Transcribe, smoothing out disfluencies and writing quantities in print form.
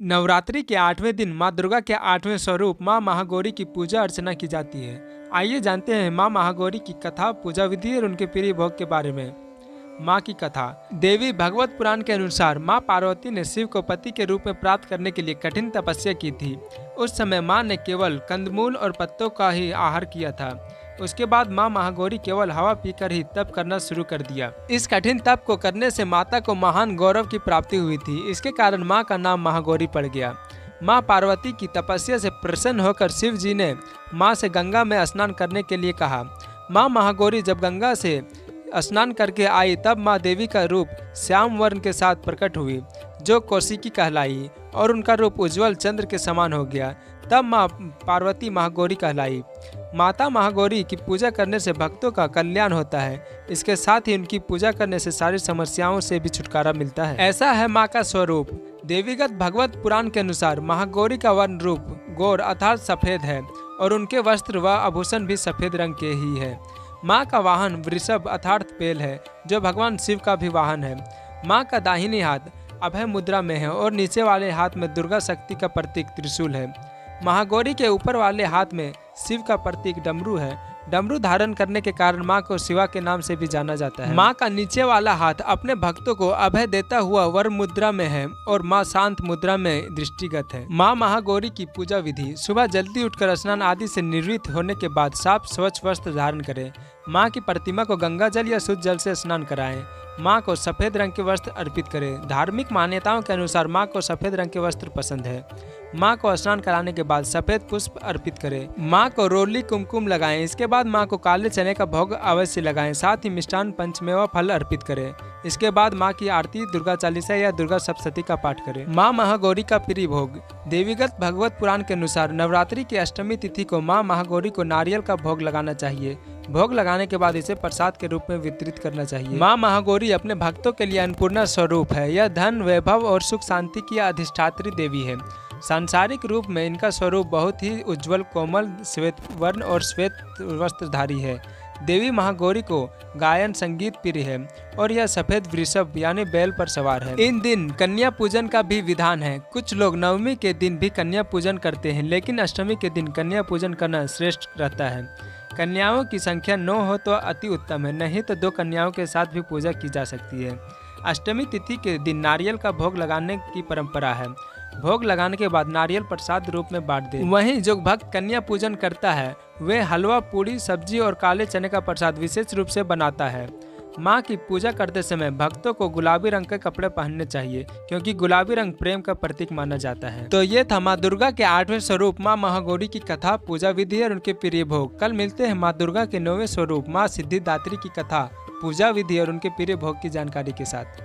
नवरात्रि के 8वें दिन माँ दुर्गा के 8वें स्वरूप माँ महागौरी की पूजा अर्चना की जाती है। आइए जानते हैं माँ महागौरी की कथा, पूजा विधि और उनके प्रिय भोग के बारे में। माँ की कथा। देवी भागवत पुराण के अनुसार माँ पार्वती ने शिव को पति के रूप में प्राप्त करने के लिए कठिन तपस्या की थी। उस समय माँ ने केवल कंदमूल और पत्तों का ही आहार किया था। उसके बाद माँ महागौरी केवल हवा पीकर ही तप करना शुरू कर दिया। इस कठिन तप को करने से माता को महान गौरव की प्राप्ति हुई थी। इसके कारण माँ का नाम महागौरी पड़ गया। माँ पार्वती की तपस्या से प्रसन्न होकर शिव जी ने माँ से गंगा में स्नान करने के लिए कहा। माँ महागौरी जब गंगा से स्नान करके आई तब माँ देवी का रूप श्याम वर्ण के साथ प्रकट हुई, जो कौशिकी कहलाई, और उनका रूप उज्जवल चंद्र के समान हो गया। तब माँ पार्वती महागौरी कहलाई। माता महागौरी की पूजा करने से भक्तों का कल्याण होता है। इसके साथ ही उनकी पूजा करने से सारी समस्याओं से भी छुटकारा मिलता है। ऐसा है माँ का स्वरूप। देवीगत भगवत पुराण के अनुसार महागौरी का वर्ण रूप गौर अर्थात सफेद है और उनके वस्त्र व आभूषण भी सफेद रंग के ही है। माँ का वाहन वृषभ अर्थात पेल है, जो भगवान शिव का भी वाहन है। माँ का दाहिनी हाथ अभय मुद्रा में है और नीचे वाले हाथ में दुर्गा शक्ति का प्रतीक त्रिशूल है। महागौरी के ऊपर वाले हाथ में शिव का प्रतीक डमरू है। डमरू धारण करने के कारण माँ को शिवा के नाम से भी जाना जाता है। माँ का नीचे वाला हाथ अपने भक्तों को अभय देता हुआ वर मुद्रा में है और माँ शांत मुद्रा में दृष्टिगत है। माँ महागौरी की पूजा विधि। सुबह जल्दी उठकर स्नान आदि से निवृत्त होने के बाद साफ स्वच्छ वस्त्र धारण करें। माँ की प्रतिमा को गंगा जल या शुद्ध जल से स्नान कराएं। माँ को सफेद रंग के वस्त्र अर्पित करें। धार्मिक मान्यताओं के अनुसार माँ को सफेद रंग के वस्त्र पसंद है। माँ को स्नान कराने के बाद सफेद पुष्प अर्पित करें। माँ को रोली कुमकुम लगाएं। इसके बाद माँ को काले चने का भोग अवश्य लगाएं। साथ ही मिष्ठान पंचमेवा फल अर्पित करें। इसके बाद माँ की आरती, दुर्गा चालीसा या दुर्गा सप्तशती का पाठ करें। माँ महागौरी का प्रिय भोग। देवीगत भगवत पुराण के अनुसार नवरात्रि की अष्टमी तिथि को माँ महागौरी को नारियल का भोग लगाना चाहिए। भोग लगाने के बाद इसे प्रसाद के रूप में वितरित करना चाहिए। माँ महागौरी अपने भक्तों के लिए अन्नपूर्णा स्वरूप है। यह धन, वैभव और सुख शांति की अधिष्ठात्री देवी है। सांसारिक रूप में इनका स्वरूप बहुत ही उज्जवल, कोमल, श्वेत वर्ण और श्वेत वस्त्रधारी है। देवी महागौरी को गायन संगीत प्रिय है और यह सफेद वृषभ यानी बैल पर सवार है। इन दिन कन्या पूजन का भी विधान है। कुछ लोग नवमी के दिन भी कन्या पूजन करते हैं, लेकिन अष्टमी के दिन कन्या पूजन करना श्रेष्ठ रहता है। कन्याओं की संख्या 9 हो तो अति उत्तम है, नहीं तो 2 कन्याओं के साथ भी पूजा की जा सकती है। अष्टमी तिथि के दिन नारियल का भोग लगाने की परंपरा है। भोग लगाने के बाद नारियल प्रसाद रूप में बांट दे। वहीं जो भक्त कन्या पूजन करता है वे हलवा, पूड़ी, सब्जी और काले चने का प्रसाद विशेष रूप से बनाता है। माँ की पूजा करते समय भक्तों को गुलाबी रंग के कपड़े पहनने चाहिए, क्योंकि गुलाबी रंग प्रेम का प्रतीक माना जाता है। तो ये था माँ दुर्गा के 8वें स्वरूप माँ महागौरी की कथा, पूजा विधि और उनके प्रिय भोग। कल मिलते हैं माँ दुर्गा के 9वें स्वरूप माँ सिद्धिदात्री की कथा, पूजा विधि और उनके प्रिय भोग की जानकारी के साथ।